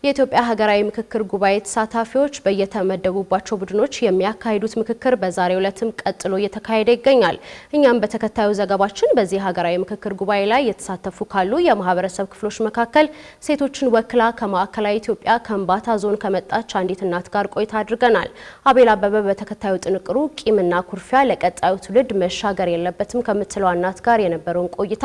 የኢትዮጵያ ሀገራዊ ምክክር ጉባኤ ተሳታፊዎች በየተመደቡባቸው ቡድኖች የሚያካሂዱት ምክክር በዛሬው ዕለትም ቀጥሎ እየተካሄደ ይገኛል። እኛም በተከታዩ ዘገባችን በዚህ ሀገራዊ ምክክር ጉባኤ ላይ የተሳተፉ ካሉ የማህበረሰብ ክፍሎች መካከል ሴቶችን ወክላ ከማዕከላዊ ኢትዮጵያ ከምባታ ዞን ከመጣች አንዲት እናት ጋር ቆይታ አድርገናል። አቤል አበበ በተከታዩ ጥንቅሩ ቂምና ኩርፊያ ለቀጣዩ ትውልድ መሻገር የለበትም ከምትለው እናት ጋር የነበረውን ቆይታ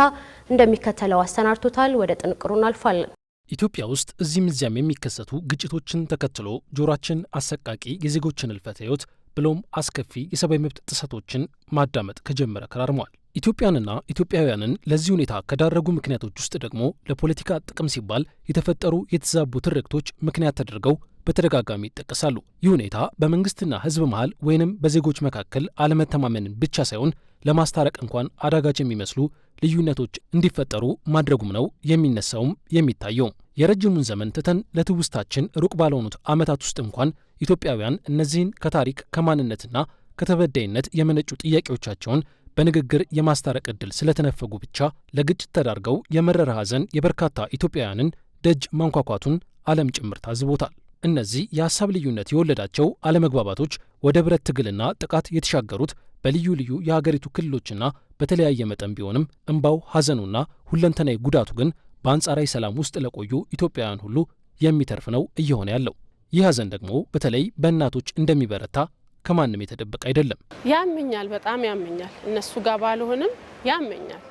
እንደሚከተለው አሰናድቶታል። ወደ ጥንቅሩ እናልፋለን። ኢትዮጵያ ውስጥ እዚህም እዚያም የሚከሰቱ ግጭቶችን ተከትሎ ጆሮአችን አሰቃቂ የዜጎችን እልፈተ ሕይወት ብሎም አስከፊ የሰብአዊ መብት ጥሰቶችን ማዳመጥ ከጀመረ ከራርሟል። ኢትዮጵያንና ኢትዮጵያውያንን ለዚህ ሁኔታ ከዳረጉ ምክንያቶች ውስጥ ደግሞ ለፖለቲካ ጥቅም ሲባል የተፈጠሩ የተዛቡ ትርክቶች ምክንያት ተደርገው በተደጋጋሚ ይጠቀሳሉ። ይህ ሁኔታ በመንግስትና ሕዝብ መሃል ወይንም በዜጎች መካከል አለመተማመንን ብቻ ሳይሆን ለማስታረቅ እንኳን አዳጋች የሚመስሉ ልዩነቶች እንዲፈጠሩ ማድረጉም ነው የሚነሳውም የሚታየው። የረጅሙን ዘመን ትተን ለትውስታችን ሩቅ ባልሆኑት ዓመታት ውስጥ እንኳን ኢትዮጵያውያን እነዚህን ከታሪክ ከማንነትና ከተበዳይነት የመነጩ ጥያቄዎቻቸውን በንግግር የማስታረቅ ዕድል ስለተነፈጉ ብቻ ለግጭት ተዳርገው የመረረ ሐዘን የበርካታ ኢትዮጵያውያንን ደጅ ማንኳኳቱን ዓለም ጭምር ታዝቦታል። እነዚህ የሐሳብ ልዩነት የወለዳቸው አለመግባባቶች ወደ ብረት ትግልና ጥቃት የተሻገሩት በልዩ ልዩ የሀገሪቱ ክልሎችና በተለያየ መጠን ቢሆንም እንባው ሐዘኑና ሁለንተናዊ ጉዳቱ ግን በአንጻራዊ ሰላም ውስጥ ለቆዩ ኢትዮጵያውያን ሁሉ የሚተርፍ ነው እየሆነ ያለው። ይህ ሐዘን ደግሞ በተለይ በእናቶች እንደሚበረታ ከማንም የተደበቀ አይደለም። ያመኛል፣ በጣም ያመኛል። እነሱ ጋር ባልሆንም ያመኛል።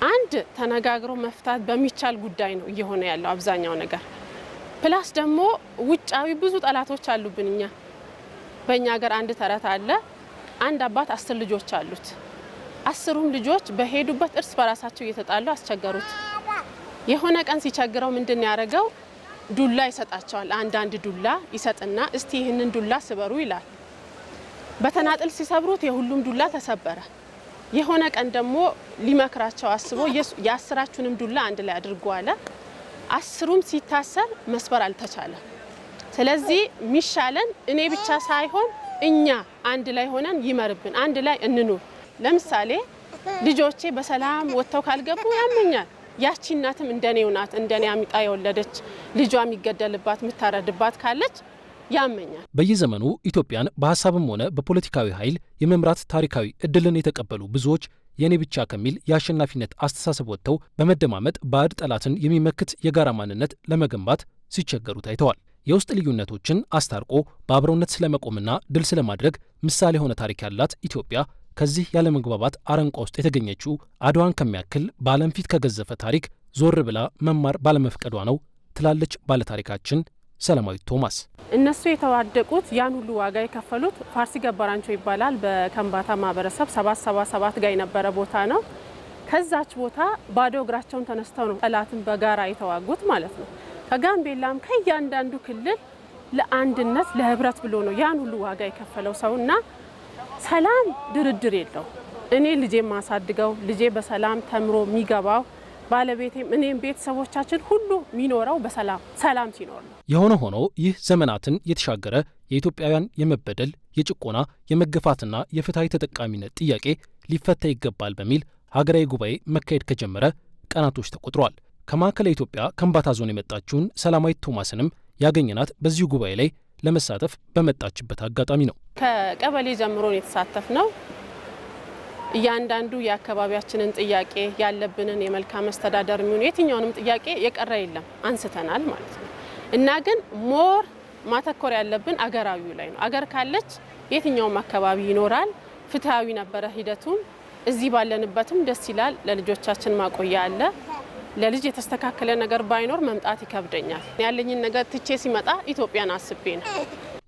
አንድ ተነጋግሮ መፍታት በሚቻል ጉዳይ ነው እየሆነ ያለው አብዛኛው ነገር። ፕላስ ደግሞ ውጫዊ ብዙ ጠላቶች አሉብን እኛ። በእኛ ሀገር አንድ ተረት አለ። አንድ አባት 10 ልጆች አሉት። 10ሩም ልጆች በሄዱበት እርስ በራሳቸው እየተጣሉ አስቸገሩት። የሆነ ቀን ሲቸግረው ምንድን ያደረገው ዱላ ይሰጣቸዋል። አንዳንድ ዱላ ይሰጥና እስቲ ይህንን ዱላ ስበሩ ይላል። በተናጥል ሲሰብሩት የሁሉም ዱላ ተሰበረ። የሆነ ቀን ደግሞ ሊመክራቸው አስቦ የ10ራችሁንም ዱላ አንድ ላይ አድርጎ አለ። 10ሩም ሲታሰር መስበር አልተቻለም። ስለዚህ ሚሻለን እኔ ብቻ ሳይሆን እኛ አንድ ላይ ሆነን ይመርብን፣ አንድ ላይ እንኑር። ለምሳሌ ልጆቼ በሰላም ወጥተው ካልገቡ ያመኛል። ያቺ እናትም እንደኔው ናት። እንደኔ አሚጣ የወለደች ልጇ የሚገደልባት የምታረድባት ካለች ያመኛል። በየዘመኑ ኢትዮጵያን በሐሳብም ሆነ በፖለቲካዊ ኃይል የመምራት ታሪካዊ እድልን የተቀበሉ ብዙዎች የኔ ብቻ ከሚል የአሸናፊነት አስተሳሰብ ወጥተው በመደማመጥ ባዕድ ጠላትን የሚመክት የጋራ ማንነት ለመገንባት ሲቸገሩ ታይተዋል። የውስጥ ልዩነቶችን አስታርቆ በአብሮነት ስለመቆምና ድል ስለማድረግ ምሳሌ የሆነ ታሪክ ያላት ኢትዮጵያ ከዚህ ያለመግባባት አረንቋ ውስጥ የተገኘችው አድዋን ከሚያክል በዓለም ፊት ከገዘፈ ታሪክ ዞር ብላ መማር ባለመፍቀዷ ነው ትላለች ባለታሪካችን ሰላማዊት ቶማስ። እነሱ የተዋደቁት ያን ሁሉ ዋጋ የከፈሉት ፋርሲ ገበራንቸው ይባላል። በከምባታ ማህበረሰብ 777 ጋር የነበረ ቦታ ነው። ከዛች ቦታ ባዶ እግራቸውን ተነስተው ነው ጠላትን በጋራ የተዋጉት ማለት ነው። ከጋምቤላም ከእያንዳንዱ ክልል ለአንድነት ለህብረት ብሎ ነው ያን ሁሉ ዋጋ የከፈለው ሰውና ሰላም ድርድር የለው። እኔ ልጄ ማሳድገው ልጄ በሰላም ተምሮ የሚገባው ባለቤቴም እኔም ቤተሰቦቻችን ሁሉ የሚኖረው ሰላም ሲኖር ነው። የሆነ ሆኖ ይህ ዘመናትን የተሻገረ የኢትዮጵያውያን የመበደል የጭቆና የመገፋትና የፍትሃዊ ተጠቃሚነት ጥያቄ ሊፈታ ይገባል በሚል ሀገራዊ ጉባኤ መካሄድ ከጀመረ ቀናቶች ተቆጥረዋል። ከማዕከላዊ ኢትዮጵያ ከምባታ ዞን የመጣችውን ሰላማዊት ቶማስንም ያገኘናት በዚሁ ጉባኤ ላይ ለመሳተፍ በመጣችበት አጋጣሚ ነው። ከቀበሌ ጀምሮ የተሳተፍ ነው። እያንዳንዱ የአካባቢያችንን ጥያቄ ያለብንን የመልካም አስተዳደር የሚሆን የትኛውንም ጥያቄ የቀረ የለም አንስተናል ማለት ነው። እና ግን ሞር ማተኮር ያለብን አገራዊው ላይ ነው። አገር ካለች የትኛውም አካባቢ ይኖራል። ፍትሃዊ ነበረ ሂደቱም። እዚህ ባለንበትም ደስ ይላል። ለልጆቻችን ማቆያ አለ። ለልጅ የተስተካከለ ነገር ባይኖር መምጣት ይከብደኛል። ያለኝን ነገር ትቼ ሲመጣ ኢትዮጵያን አስቤ ነው።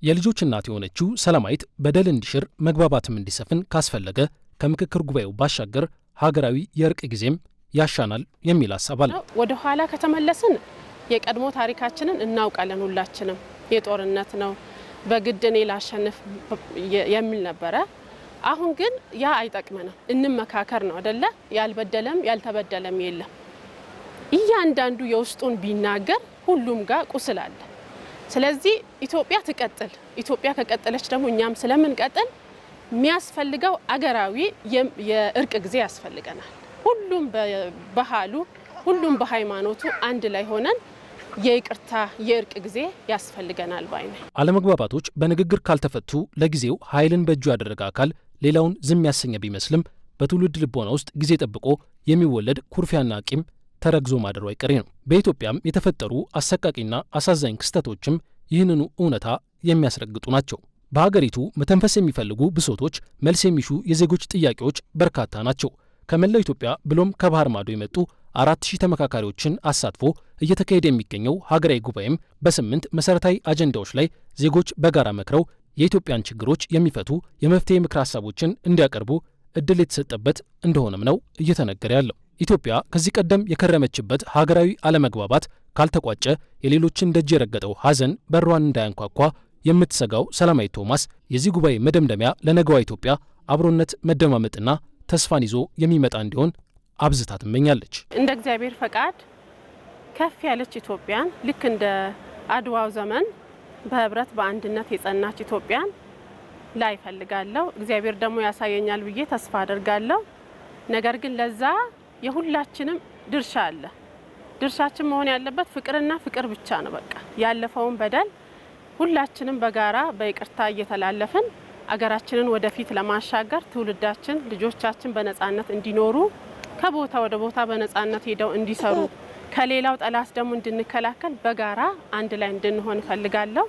የልጆች እናት የሆነችው ሰላማዊት በደል እንዲሽር መግባባትም እንዲሰፍን ካስፈለገ ከምክክር ጉባኤው ባሻገር ሀገራዊ የእርቅ ጊዜም ያሻናል የሚል ሀሳብ አለ። ወደ ኋላ ከተመለስን የቀድሞ ታሪካችንን እናውቃለን ሁላችንም። የጦርነት ነው፣ በግድ እኔ ላሸንፍ የሚል ነበረ። አሁን ግን ያ አይጠቅመንም። እንመካከር ነው አይደለ? ያልበደለም ያልተበደለም የለም። እያንዳንዱ የውስጡን ቢናገር ሁሉም ጋር ቁስል አለ። ስለዚህ ኢትዮጵያ ትቀጥል። ኢትዮጵያ ከቀጠለች ደግሞ እኛም ስለምንቀጥል የሚያስፈልገው አገራዊ የእርቅ ጊዜ ያስፈልገናል። ሁሉም በባህሉ ሁሉም በሃይማኖቱ አንድ ላይ ሆነን የይቅርታ የእርቅ ጊዜ ያስፈልገናል ባይ ነኝ። አለመግባባቶች በንግግር ካልተፈቱ ለጊዜው ኃይልን በእጁ ያደረገ አካል ሌላውን ዝም ያሰኘ ቢመስልም በትውልድ ልቦና ውስጥ ጊዜ ጠብቆ የሚወለድ ኩርፊያና ቂም ተረግዞ ማደሩ አይቀሬ ነው። በኢትዮጵያም የተፈጠሩ አሰቃቂና አሳዛኝ ክስተቶችም ይህንኑ እውነታ የሚያስረግጡ ናቸው። በሀገሪቱ መተንፈስ የሚፈልጉ ብሶቶች፣ መልስ የሚሹ የዜጎች ጥያቄዎች በርካታ ናቸው። ከመላው ኢትዮጵያ ብሎም ከባህር ማዶ የመጡ 4000 ተመካካሪዎችን አሳትፎ እየተካሄደ የሚገኘው ሀገራዊ ጉባኤም በ8 መሰረታዊ አጀንዳዎች ላይ ዜጎች በጋራ መክረው የኢትዮጵያን ችግሮች የሚፈቱ የመፍትሄ ምክር ሀሳቦችን እንዲያቀርቡ እድል የተሰጠበት እንደሆነም ነው እየተነገረ ያለው። ኢትዮጵያ ከዚህ ቀደም የከረመችበት ሀገራዊ አለመግባባት ካልተቋጨ የሌሎችን ደጅ የረገጠው ሐዘን በሯን እንዳያንኳኳ የምትሰጋው ሰላማዊት ቶማስ የዚህ ጉባኤ መደምደሚያ ለነገዋ ኢትዮጵያ አብሮነት፣ መደማመጥና ተስፋን ይዞ የሚመጣ እንዲሆን አብዝታ ትመኛለች። እንደ እግዚአብሔር ፈቃድ ከፍ ያለች ኢትዮጵያን ልክ እንደ አድዋው ዘመን በህብረት በአንድነት የጸናች ኢትዮጵያን ላይ ፈልጋለሁ። እግዚአብሔር ደግሞ ያሳየኛል ብዬ ተስፋ አደርጋለሁ። ነገር ግን ለዛ የሁላችንም ድርሻ አለ። ድርሻችን መሆን ያለበት ፍቅርና ፍቅር ብቻ ነው። በቃ ያለፈውን በደል ሁላችንም በጋራ በይቅርታ እየተላለፍን አገራችንን ወደፊት ለማሻገር ትውልዳችን ልጆቻችን በነጻነት እንዲኖሩ ከቦታ ወደ ቦታ በነጻነት ሄደው እንዲሰሩ ከሌላው ጠላት ደግሞ እንድንከላከል በጋራ አንድ ላይ እንድንሆን እፈልጋለሁ።